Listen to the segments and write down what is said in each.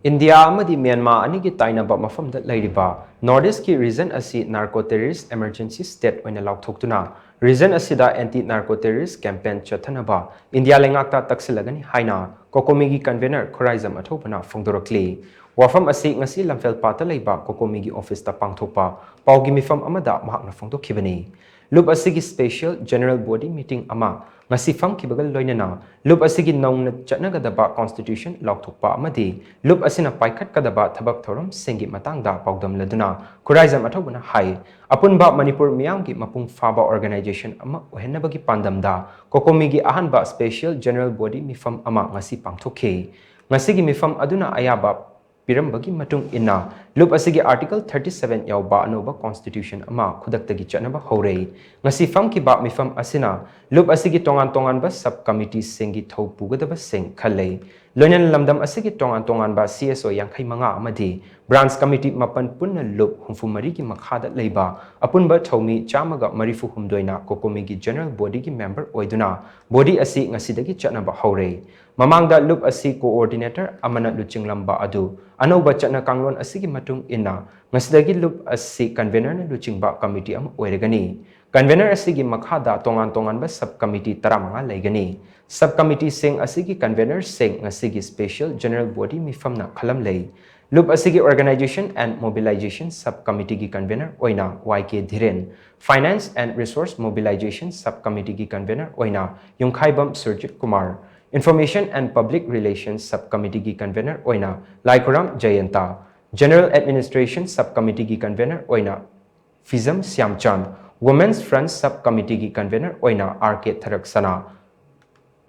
India amadi Myanmar anigi tainaba mapham leiriba Northeast ki region asi narco terrorist emergency state oina Laothoktuna region asida anti narco terrorist campaign Chathanaba India leingak Takshillagani haina COCOMI gi Convenor Khuraijam Athouba phongdorakli wafam asi ngasi lamfel pata leiba COCOMI gi office ta pangthokpa paugi mifam amada mahakna phongdokhibani Loop asigi special general body meeting ama ngasi fangkibagal loinana loop asigi naungna chatnagadaba constitution laukthokpa amadi loop asina paikhat kadaba thabak thoram singi matangda paudam laduna Khuraijam Athouba hai apunba Manipur miyamgi mapung faba organization ama ohenabagi pandamda COCOMI gi ahanba special general body mifam ama ngasi pangthokhe ngasigi mifam aduna ayaba Pirambagi matung inna loop asigi article 37 yauba anoba constitution ama khudaktagi chanaba hore ngasi famki ba mifam asina loop asigi tongan ba subcommittee singi thopugadaba sing khallei loinan lamdam asigi tongan ba CSO yankhai manga amadi branch committee mapan punna loop humfumari ki makhada leiba apunba thomi chamaga marifu humdoina COCOMI gi general body ki member oiduna body asi ngasidagi chanaba hore mamangda loop asi coordinator amana luchinglamba adu anoba chana kanglon asigi matung inna ngasidagi loop asi convener na luchingba committee am oiragani convener asigi makhada tongan ba subcommittee taramanga leigani subcommittee sing asigi convener sing ngasigi special general body mifamna khalam lei loop asigi organization and mobilization subcommittee gi convener oina YK Dhiren finance and resource mobilization subcommittee gi convener oina Yungkhaibam Surjit Kumar Information and Public Relations Subcommittee ki Convener oina Laikuram Jayanta General Administration Subcommittee ki Convener oina Fizam Siamchan Women's Front Subcommittee ki Convener oina RK Tharaksana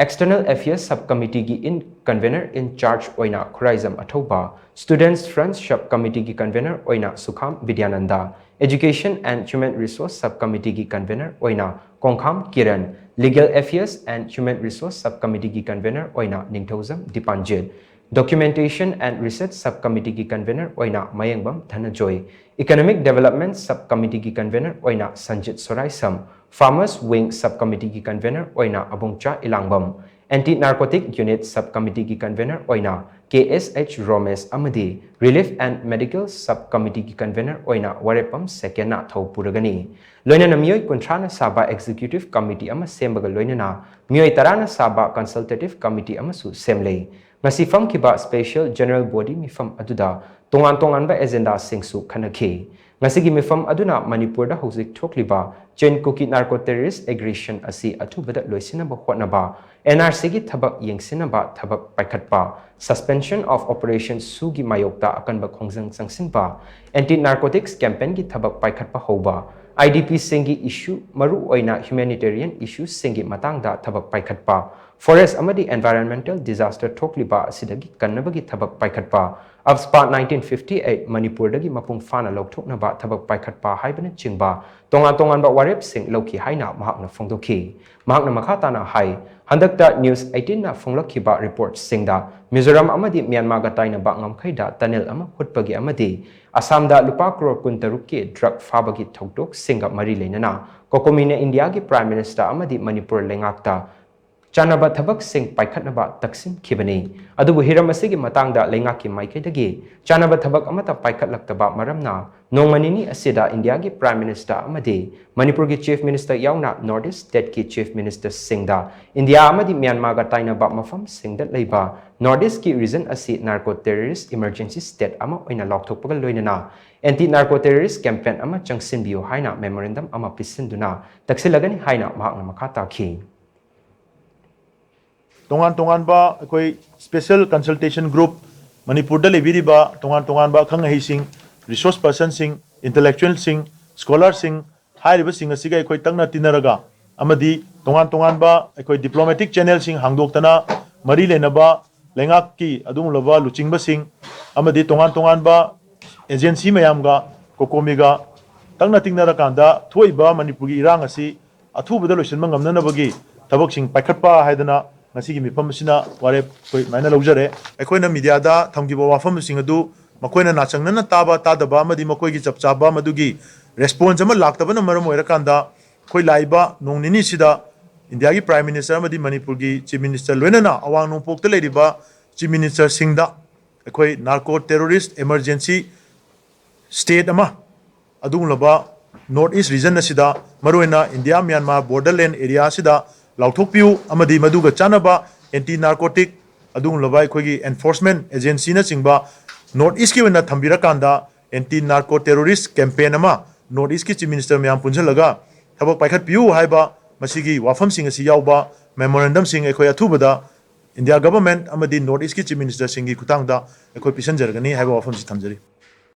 External Affairs Subcommittee ki Convener in charge oina Khuraijam Athouba Students Front Subcommittee ki Convener oina Sukham Vidyananda Education and Human Resource Subcommittee ki Convener oina Kongkham Kiran Legal Affairs and Human Resource Subcommittee ki Convener oina Ningthozam Dipanjit Documentation and Research Subcommittee ki Convener oina Mayengbam Dhanajoy Economic Development Subcommittee ki Convener oina Sanjit Soraisam Farmers Wing Subcommittee ki Convener oina Abungcha Ilangbam Anti Narcotic Unit Subcommittee ki Convener oina KSH Romes amadi Relief and Medical Subcommittee ki Convener oina Warepam Sekena Thopuragani Loinana Miyoi Kuntrana Saba Executive Committee ama sembaga loinana Miyoi Tarana Saba Consultative Committee amasu semlei ngasi famkiba Special General Body mifam aduda tongan ba agenda singsu khanakhi ngasigi mifam aduna Manipur da hojik thokliba chain cookie narco terrorist aggression asi athubada loisinaba hotnaba NRC gi thabak yengsinaba thabak paikhatpa suspension of operations sugi mayokta akanba khongjang changsinba anti narcotics campaign gi thabak paikhatpa hoba IDP singi issue maru oina humanitarian issues singi matangda thabak paikhatpa forest amadi environmental disaster thokliba asidagi kannabagi thabak paikhatpa Upspa 1958 Manipur dagi mapung fana Laothoktuna thabak paikhatpa haibana chingba tongan ba warep sing loki haina mahakna phongdokhi mahakna makhatana hai handakta news 18 na phonglakhiba report singda Mizoram amadi Myanmar ga tainaba ngamkhaida tunnel ama hutpagi amadi Assam da lupa crore kuntarukki drug fabagi thokdok singa mari leinana COCOMI ne India gi prime minister amadi Manipur lengakta Chanaba thabak sing paikhatnaba taksim khibani adubu hiram asigi matangda leingaki maikaidagi chanaba thabak amata paikhatlaktaba maramna nongmanini asida India gi prime minister amadi Manipur gi chief minister yauna Northeast state ki chief minister singda India amadi Myanmar ga tainaba mapham singda leiba Northeast ki region asi narco terrorist emergency state ama oina laukthokpaga loinana anti narco terrorist campaign ama changsinbiyo haina memorandum ama pisinduna Takshillagani haina mahakna makhata khi tongan ba koi special consultation group Manipur da leiriba tongan ba khang hai sing resource person sing intellectual sing scholar sing hairiba sing asiga koi tangna tinaraga amadi tongan ba koi diplomatic channel sing hangdoktana mari lenaba lengak ki adung loba luchingba sing amadi tongan ba agency mayam ga COCOMI ga tangna tingnara kanda thoiba Manipur gi irang asi athubada loisinma ngamna bagi thabak sing paikhatpa haidana ngasi mifam sina ware koi maina lojare akoina media da thamgiba wafam sing adu makoina na changnana taba tadaba amadi makoi gi chapchaba madugi response ama laktabana maram oirakanda koi laiba nongnini sida India gi prime minister amadi Manipur gi chief minister loinana awang nongpok te leiriba chief minister singda ꯑꯩꯈꯣꯏ narco terrorist emergency state ama adunglaba north east region asida maroina India Myanmar borderland area asida lauthokpiu amadi maduga chanaba anti narcotic adunglaba aikogi enforcement agency na chingba north east ki wena thambira kanda anti narco terrorist campaign ama north east ki chief minister myam punjalaga thabak paikhat piu haiba masigi wafam sing asi yauba memorandum sing aikoi athubada India government amadi north east ki chief minister singi kutangda aikoi pisan jargani haiba wafam si thamjari